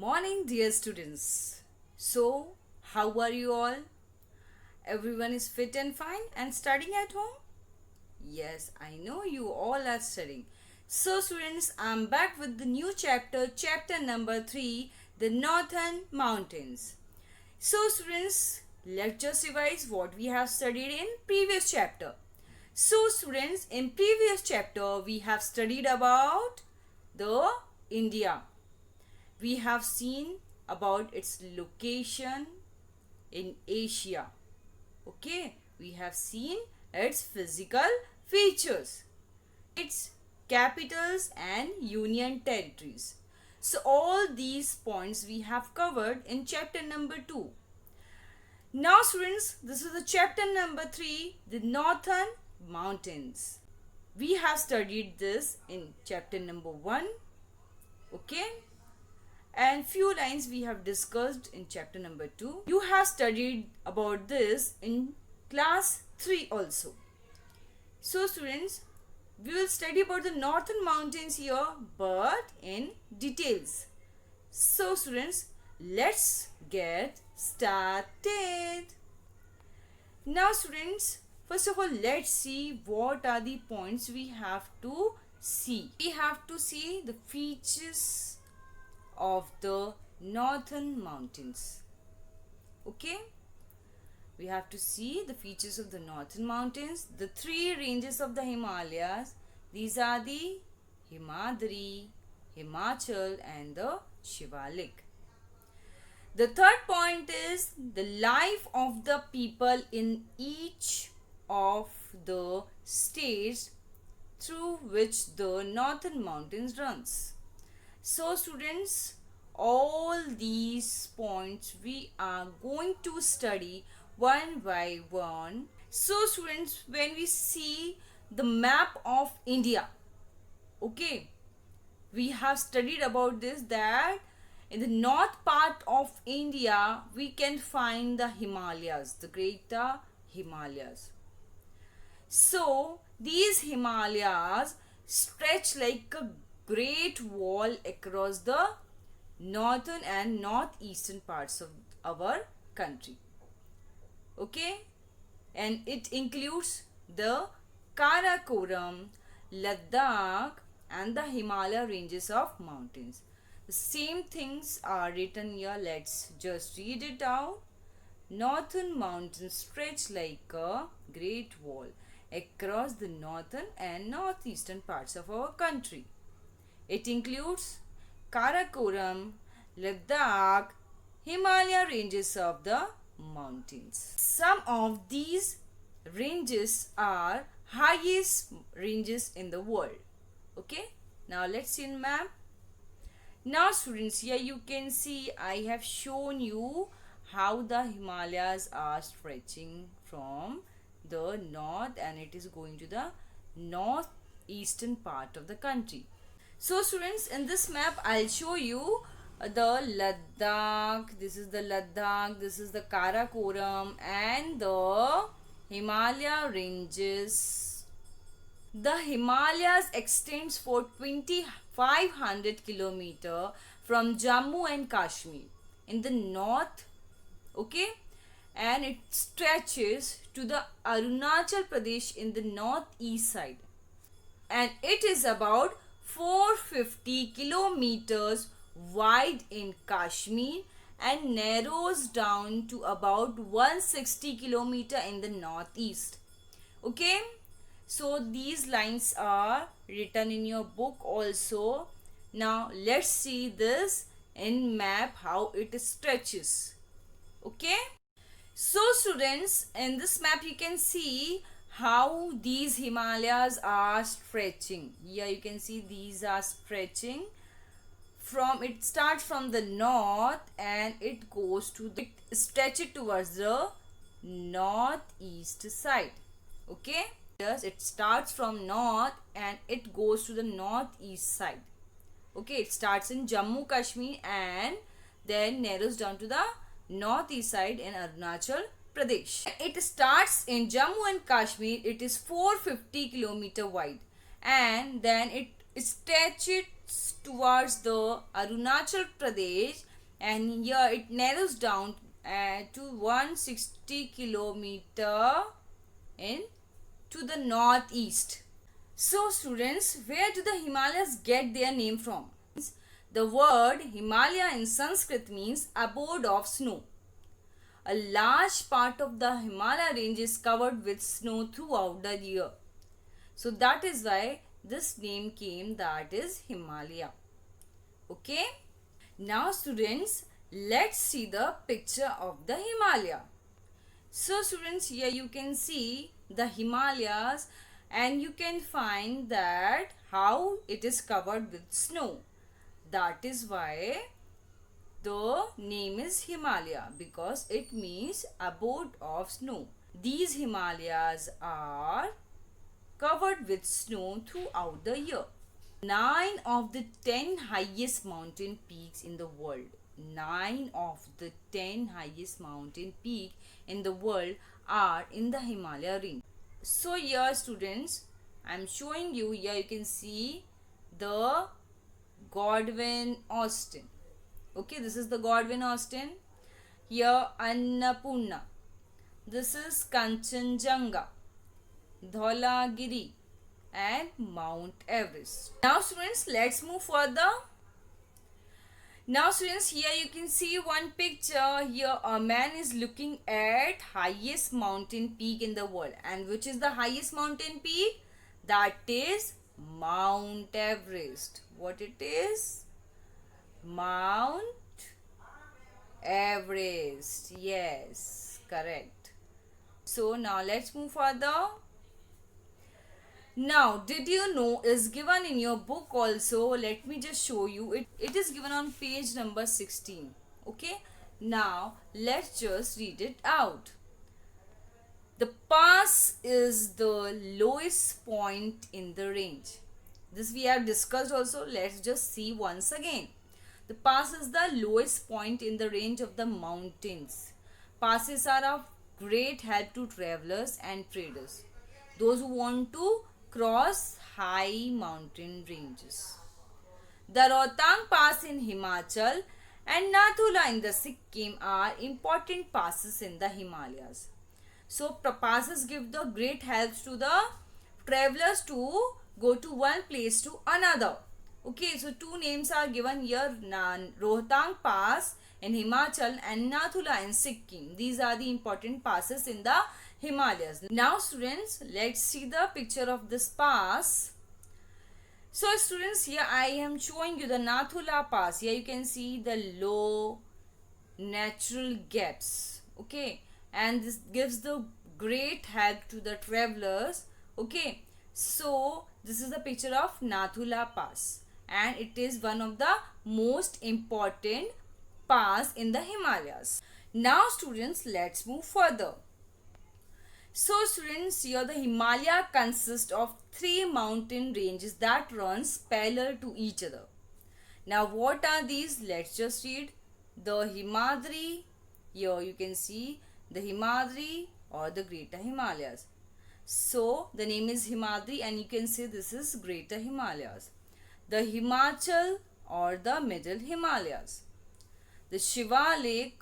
Morning, dear students. So, how are you all? Everyone is fit and fine and studying at home? Yes, I know you all are studying. So, students, I'm back with the new chapter, chapter number 3, the Northern Mountains. So, students, let's just revise what we have studied in previous chapter. So, students, in previous chapter, we have studied about the India. We have seen about its location in Asia. Okay, we have seen its physical features, its capitals and union territories. So all these points we have covered in chapter number 2. Now students, this is the chapter number 3, the Northern Mountains. We have studied this in chapter number 1. Okay, and few lines we have discussed in chapter number 2. You have studied about this in class 3 also. So students, we will study about the northern mountains here but in details. So students, let's get started. Now students, first of all, let's see what are the points we have to see. We have to see the features of the northern mountains. Okay, we have to see the features of the northern mountains, the three ranges of the Himalayas. These are the Himadri, Himachal and the Shivalik. The third point is the life of the people in each of the states through which the northern mountains runs. So students, all these points we are going to study one by one. So students, when we see the map of India, okay, we have studied about this, that in the north part of India we can find the Himalayas, the greater Himalayas. So these Himalayas stretch like a great wall across the northern and northeastern parts of our country. Okay, and it includes the Karakoram, Ladakh and the Himalaya ranges of mountains. The same things are written here. Let's just read it out. Northern mountains stretch like a great wall across the northern and northeastern parts of our country. It includes Karakoram, Ladakh, Himalaya ranges of the mountains. Some of these ranges are highest ranges in the world. Okay, now let's see in map. Now students, here you can see I have shown you how the Himalayas are stretching from the north and it is going to the northeastern part of the country. So students, in this map I'll show you the Ladakh, this is the Ladakh, this is the Karakoram and the Himalaya ranges. The Himalayas extends for 2500 kilometer from Jammu and Kashmir in the north, okay, and it stretches to the Arunachal Pradesh in the northeast side, and it is about 450 kilometers wide in Kashmir and narrows down to about 160 kilometer in the northeast. Okay, so these lines are written in your book also. Now let's see this in map how it stretches. Okay, so students, in this map you can see how these Himalayas are stretching. Here you can see these are stretching from, it starts from the north and it goes to the, it stretches towards the northeast side. Okay, yes, it starts from north and it goes to the northeast side. Okay, it starts in Jammu Kashmir and then narrows down to the northeast side in Arunachal Pradesh. It starts in Jammu and Kashmir. It is 450 kilometer wide and then it stretches towards the Arunachal Pradesh and here it narrows down to 160 kilometer in to the northeast. So students, where do the Himalayas get their name from? The word Himalaya in Sanskrit means abode of snow. A large part of the Himalaya range is covered with snow throughout the year. So that is why this name came, that is Himalaya. Okay. Now students, let's see the picture of the Himalaya. So students, here you can see the Himalayas and you can find that how it is covered with snow. That is why the name is Himalaya, because it means abode of snow. These Himalayas are covered with snow throughout the year. 9 of the 10 highest mountain peaks in the world. 9 of the 10 highest mountain peaks in the world are in the Himalaya range. So here students, I am showing you, here you can see the Godwin Austen. Okay, this is the Godwin Austen. Here Annapurna. This is Kanchenjunga, Dhaulagiri and Mount Everest. Now students, let's move further. Now students, here you can see one picture. Here a man is looking at highest mountain peak in the world. And which is the highest mountain peak? That is Mount Everest. What it is? Mount Everest. Yes, correct. So now let's move further. Now, did you know is given in your book also. Let me just show you. It is given on page number 16. Okay. Now, let's just read it out. The pass is the lowest point in the range. This we have discussed also. Let's just see once again. The pass is the lowest point in the range of the mountains. Passes are of great help to travelers and traders, those who want to cross high mountain ranges. The Rohtang Pass in Himachal and Nathula in the Sikkim are important passes in the Himalayas. So passes give the great help to the travelers to go to one place to another. Okay, so two names are given here, Rohtang Pass in Himachal and Nathula in Sikkim. These are the important passes in the Himalayas. Now students, let's see the picture of this pass. So students, here I am showing you the Nathula Pass. Here you can see the low natural gaps. Okay, and this gives the great help to the travelers. Okay, so this is the picture of Nathula Pass, and it is one of the most important pass in the Himalayas. Now students, let's move further. So students, here the Himalaya consists of 3 mountain ranges that runs parallel to each other. Now what are these? Let's just read. The Himadri, here you can see the Himadri or the Greater Himalayas. So the name is Himadri and you can say this is Greater Himalayas. The Himachal or the Middle Himalayas. The Shivalik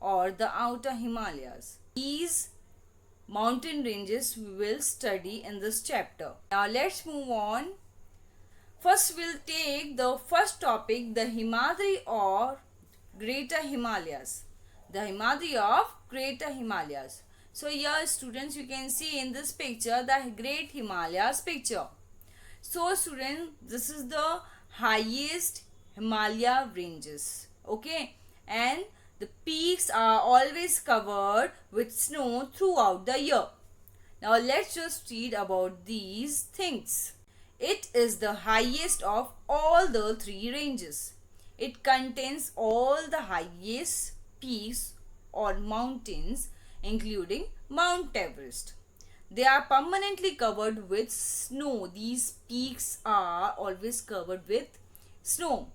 or the Outer Himalayas. These mountain ranges we will study in this chapter. Now let's move on. First we'll take the first topic, the Himadri or Greater Himalayas. The Himadri of Greater Himalayas. So here students, you can see in this picture the Great Himalayas picture. So students, this is the highest Himalaya ranges. Okay, and the peaks are always covered with snow throughout the year. Now let's just read about these things. It is the highest of all the 3 ranges. It contains all the highest peaks or mountains, including Mount Everest. They are permanently covered with snow. These peaks are always covered with snow.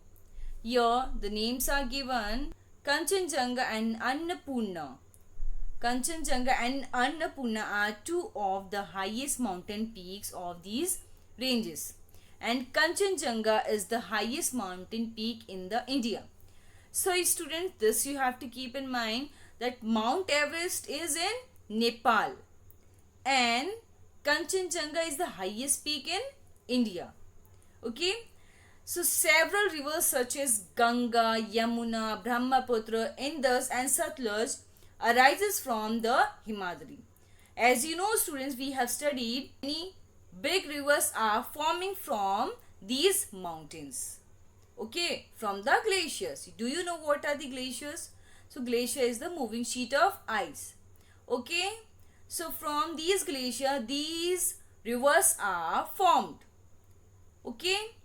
Here the names are given: Kanchenjunga and Annapurna. Kanchenjunga and Annapurna are 2 of the highest mountain peaks of these ranges. And Kanchenjunga is the highest mountain peak in the India. So students, this you have to keep in mind that Mount Everest is in Nepal and Kanchenjunga is the highest peak in India. Okay. So several rivers such as Ganga, Yamuna, Brahmaputra, Indus and Satluj arises from the Himadri. As you know students, we have studied many big rivers are forming from these mountains. Okay, from the glaciers. Do you know what are the glaciers? So glacier is the moving sheet of ice. Okay, so from these glacier, these rivers are formed. Okay,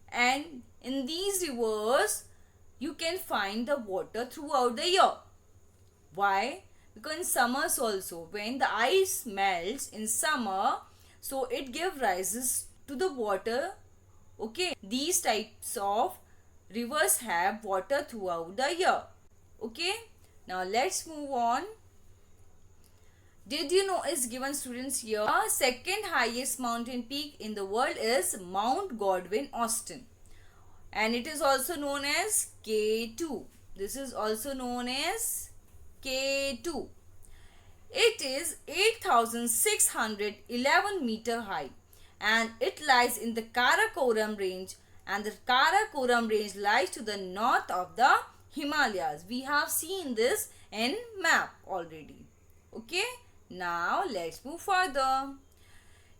and in these rivers, you can find the water throughout the year. Why? Because in summers also, when the ice melts in summer, so it gives rises to the water. Okay, these types of rivers have water throughout the year. Okay, now let's move on. Did you know is given students here, second highest mountain peak in the world is Mount Godwin Austen, and it is also known as K2. This is also known as K2. It is 8,611 meter high and it lies in the Karakoram range, and the Karakoram range lies to the north of the Himalayas. We have seen this in map already. Okay, now let's move further.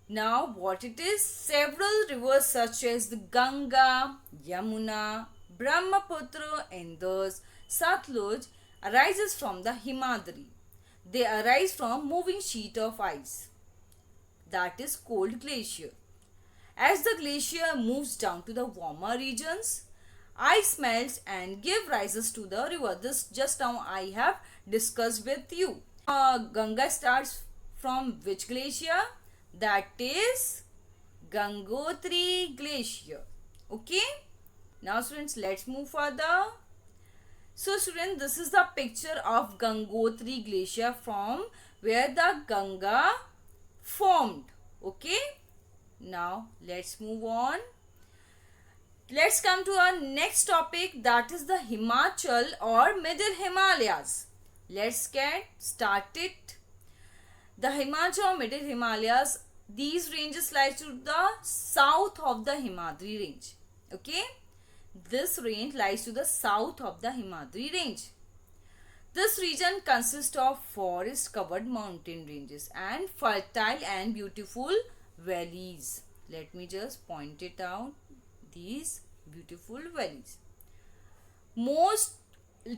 Now what it is? Several rivers such as the Ganga, Yamuna, Brahmaputra, Indus, Satluj arises from the Himadri. They arise from moving sheet of ice, that is cold glacier. As the glacier moves down to the warmer regions, ice melts and give rises to the river. This just now I have discussed with you. Ganga starts from which glacier? That is Gangotri glacier. Okay. Now students, let's move further. So students, this is the picture of Gangotri glacier from where the Ganga formed. Okay. Now let's move on. Let's come to our next topic, that is the Himachal or Middle Himalayas. Let's get started. The Himachal or Middle Himalayas, these ranges lie to the south of the Himadri range. Okay. This range lies to the south of the Himadri range. This region consists of forest covered mountain ranges and fertile and beautiful valleys. Let me just point it out. These beautiful valleys. Most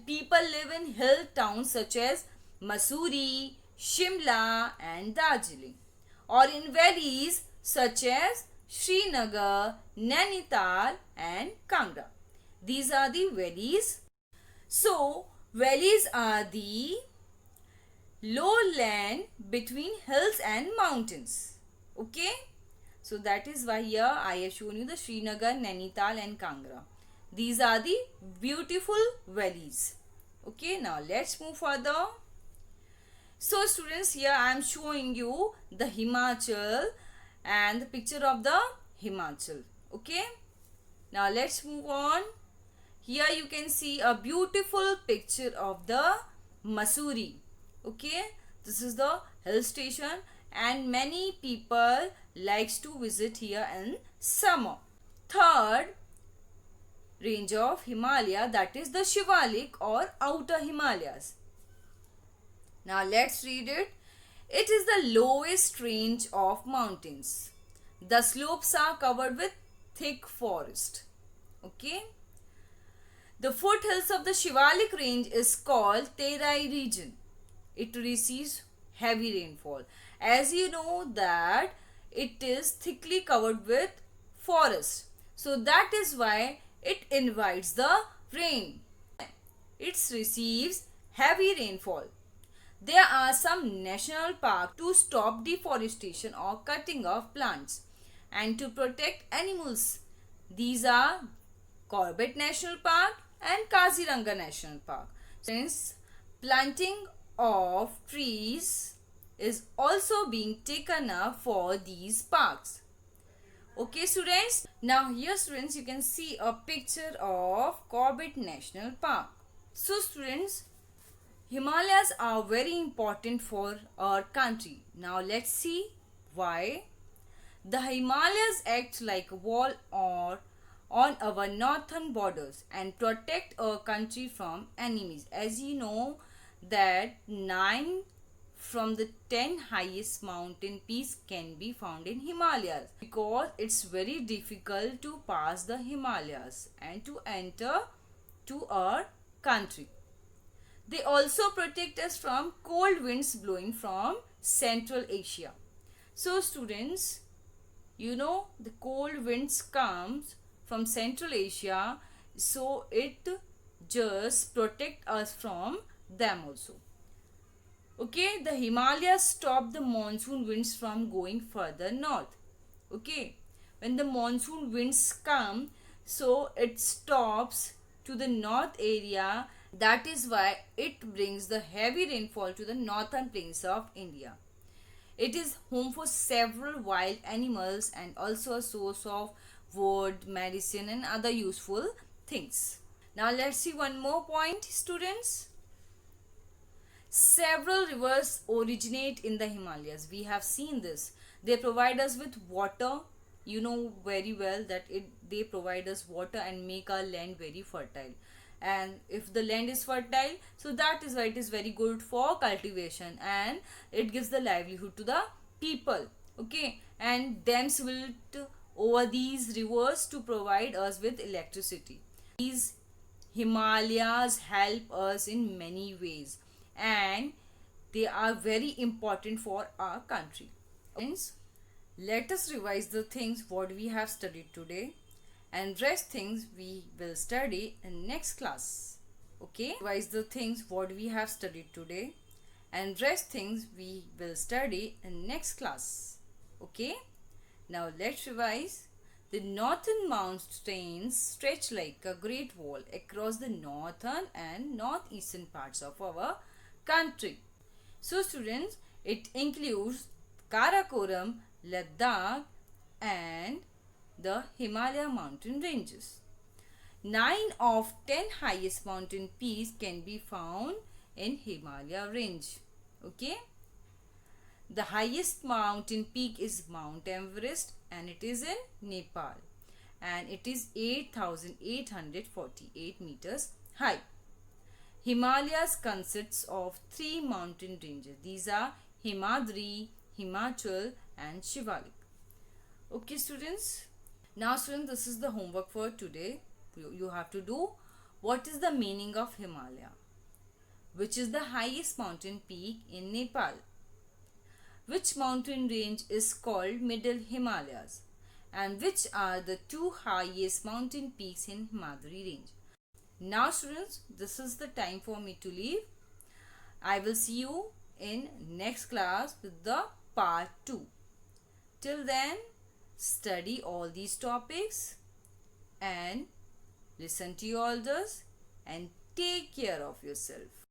people live in hill towns such as Mussoorie, Shimla and Darjeeling, or in valleys such as Srinagar, Nainital and Kangra. These are the valleys. So, valleys are the lowland between hills and mountains. Okay. So, that is why here I have shown you the Srinagar, Nainital and Kangra. These are the beautiful valleys. Okay. Now, let's move further. So, students, here I am showing you the Himachal and the picture of the Himachal. Okay. Now let's move on. Here you can see a beautiful picture of the Mussoorie. Okay. This is the hill station and many people likes to visit here in summer. Third range of Himalaya, that is the Shivalik or Outer Himalayas. Now let's read it. It is the lowest range of mountains. The slopes are covered with thick forest. Okay. The foothills of the Shivalik range is called Terai region. It receives heavy rainfall. As you know that it is thickly covered with forest. So that is why it invites the rain. It receives heavy rainfall. There are some national parks to stop deforestation or cutting of plants and to protect animals. These are Corbett National Park and Kaziranga National Park. Since planting of trees is also being taken up for these parks. Okay students, now here students you can see a picture of Corbett National Park. So students, Himalayas are very important for our country. Now let's see why. The Himalayas act like a wall or on our northern borders and protect our country from enemies. As you know that 9 from the 10 highest mountain peaks can be found in Himalayas because it's very difficult to pass the Himalayas and to enter to our country. They also protect us from cold winds blowing from Central Asia. So students, you know the cold winds comes from Central Asia, so it just protect us from them also. Okay, the Himalayas stop the monsoon winds from going further north. Okay, when the monsoon winds come, so it stops to the north area. That is why it brings the heavy rainfall to the northern plains of India. It is home for several wild animals and also a source of wood, medicine and other useful things. Now let's see one more point, students. Several rivers originate in the Himalayas. We have seen this. They provide us with water. You know very well that they provide us water and make our land very fertile. And if the land is fertile, so that is why it is very good for cultivation and it gives the livelihood to the people. Okay, and dams built over these rivers to provide us with electricity. These Himalayas help us in many ways and they are very important for our country. Friends, let us revise the things what we have studied today and rest things we will study in next class. Okay, revise the things what we have studied today and rest things we will study in next class. Okay, now let's revise. The northern mountains stretch like a great wall across the northern and northeastern parts of our country. So students, it includes Karakoram, Ladakh and the Himalaya mountain ranges. 9 of 10 highest mountain peaks can be found in Himalaya range. Okay. The highest mountain peak is Mount Everest and it is in Nepal and it is 8,848 meters high. Himalayas consists of 3 mountain ranges. These are Himadri, Himachal and Shivalik. Okay students. Now students, this is the homework for today. You have to do what is the meaning of Himalaya, which is the highest mountain peak in Nepal, which mountain range is called Middle Himalayas, and which are the 2 highest mountain peaks in Himadri range. Now students, this is the time for me to leave. I will see you in next class with the part 2. Till then, study all these topics and listen to your elders and take care of yourself.